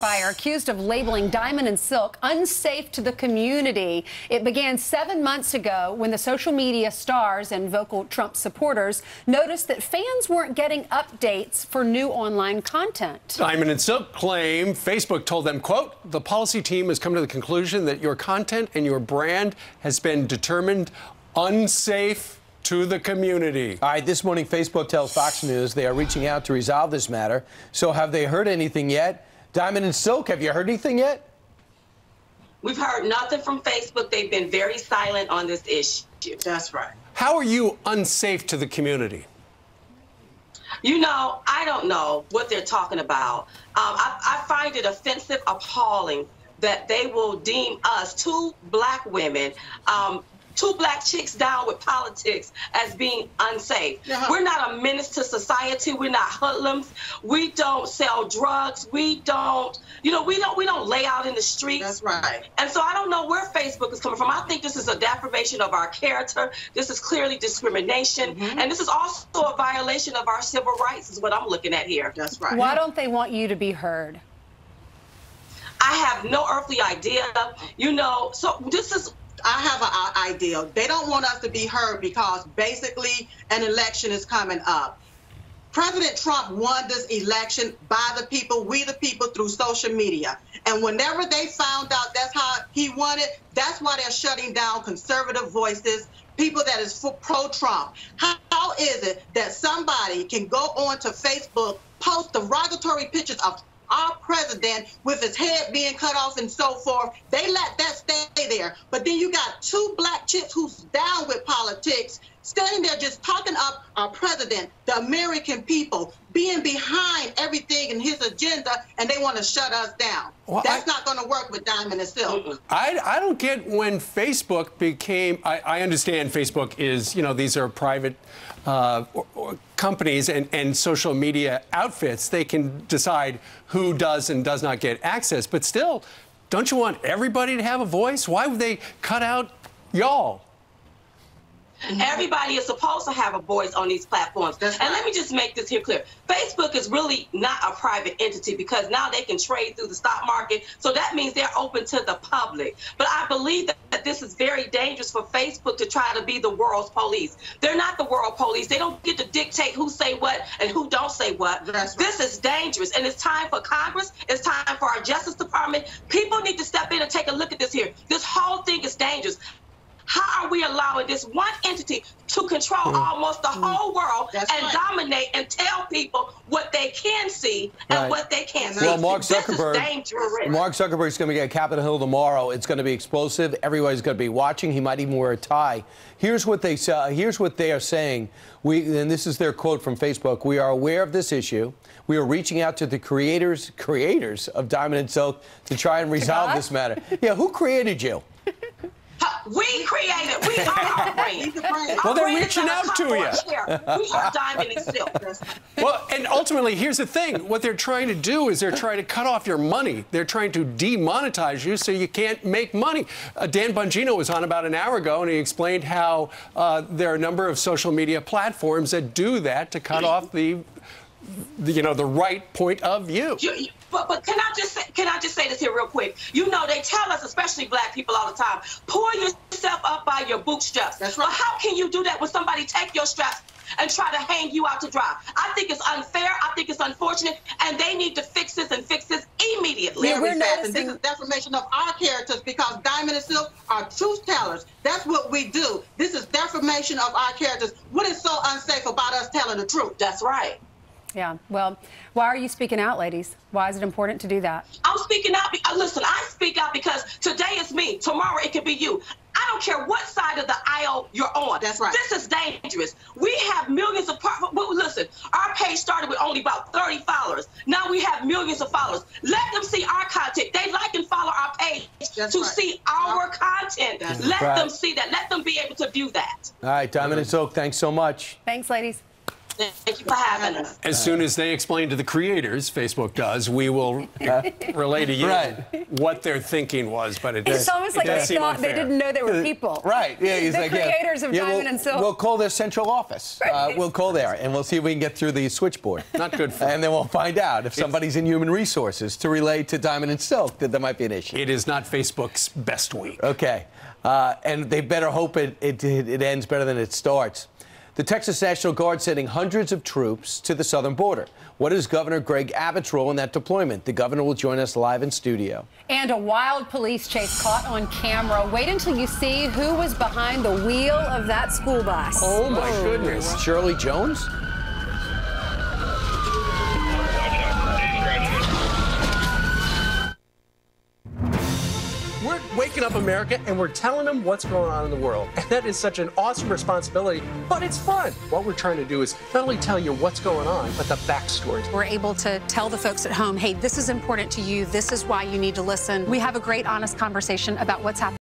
Fire accused of labeling Diamond and Silk unsafe to the community. It began 7 months ago when the social media stars and vocal Trump supporters noticed that fans weren't getting updates for new online content. Diamond and Silk claim Facebook told them, quote, "The policy team has come to the conclusion that your content and your brand has been determined unsafe to the community." All right, this morning Facebook tells Fox News they are reaching out to resolve this matter. So have they heard anything yet? Diamond and Silk, have you heard anything yet? We've heard nothing from Facebook. They've been very silent on this issue. That's right. How are you unsafe to the community? You know, I don't know what they're talking about. I find it offensive, appalling that they will deem us, two black women, two black chicks down with politics, as being unsafe. We're not a menace to society. We're not hoodlums. We don't sell drugs. We don't, we don't lay out in the streets. That's right. And so I don't know where Facebook is coming from. I think this is a deprivation of our character. This is clearly discrimination. And this is also a violation of our civil rights is what I'm looking at here. That's right. Why don't they want you to be heard? I have no earthly idea. So this is, I have an idea. They don't want us to be heard because basically an election is coming up. President Trump won this election by the people, we the people, through social media. And whenever they found out that's how he won it, that's why they're shutting down conservative voices, people that is pro-Trump. How is it that somebody can go on to Facebook, post derogatory pictures of our president with his head being cut off and so forth? They let that stay there. But then you got two black chicks who's down with politics standing there just talking up our president, the American people, being behind everything in his agenda, and they want to shut us down. Well, that's not going to work with Diamond and Silk. I don't get when Facebook became, I understand Facebook is, these are private companies and social media outfits. They can decide who does and does not get access. But still, don't you want everybody to have a voice? Why would they cut out y'all? Everybody is supposed to have a voice on these platforms. And let me just make this here clear. Facebook is really not a private entity because now they can trade through the stock market. So that means they're open to the public. But I believe that this is very dangerous for Facebook to try to be the world's police. They're not the world police. They don't get to dictate who say what and who don't say what. This is dangerous. And it's time for Congress. It's time for our Justice Department. People need to step in and take a look at this here. This whole thing is dangerous. How are we allowing this one entity to control almost the whole world and dominate and tell people what they can see and what they can't see? Well, Mark Zuckerberg is going to be at Capitol Hill tomorrow. It's going to be explosive. Everybody's going to be watching. He might even wear a tie. Here's what they say. Here's what they are saying. And this is their quote from Facebook. "We are aware of this issue. We are reaching out to the creators of Diamond and Silk to try and resolve this matter." Yeah, who created you? We created. We are our brand. Well, they're reaching out to you. We are Diamond and Silk. Well, and ultimately, here's the thing. What they're trying to do is they're trying to cut off your money. They're trying to demonetize you so you can't make money. Dan Bongino was on about an hour ago, and he explained how there are a number of social media platforms that do that to cut off the right point of view. But can I just say this here real quick? They tell us, especially black people all the time, pull yourself up by your bootstraps. That's right. But how can you do that when somebody take your straps and try to hang you out to dry? I think it's unfair. I think it's unfortunate. And they need to fix this and fix this immediately. Yeah, we're noticing. This is defamation of our characters because Diamond and Silk are truth tellers. That's what we do. This is defamation of our characters. What is so unsafe about us telling the truth? That's right. Yeah, well, why are you speaking out, ladies? Why is it important to do that? I'm speaking out. Listen, I speak out because today is me. Tomorrow it could be you. I don't care what side of the aisle you're on. That's right. This is dangerous. We have millions of listen, our page started with only about 30 followers. Now we have millions of followers. Let them see our content. They like and follow our page see our content. Let them see that. Let them be able to view that. All right, Diamond and Silk, thanks so much. Thanks, ladies. Thank you for having us. As soon as they explain to the creators, Facebook does, we will relay to you what their thinking was. But it's almost like they thought they didn't know they were people. Right. Yeah. He's the like, creators of Diamond and Silk. We'll call their central office. We'll call there, and we'll see if we can get through the switchboard. Not good for And then we'll find out if somebody's in human resources to relay to Diamond and Silk that there might be an issue. It is not Facebook's best week. Okay. And they better hope it ends better than it starts. The Texas National Guard sending hundreds of troops to the southern border. What is Governor Greg Abbott's role in that deployment? The governor will join us live in studio. And a wild police chase caught on camera. Wait until you see who was behind the wheel of that school bus. Oh, my goodness. Shirley Jones? We're waking up America and we're telling them what's going on in the world. And that is such an awesome responsibility, but it's fun. What we're trying to do is not only tell you what's going on, but the backstory. We're able to tell the folks at home, hey, this is important to you. This is why you need to listen. We have a great, honest conversation about what's happening.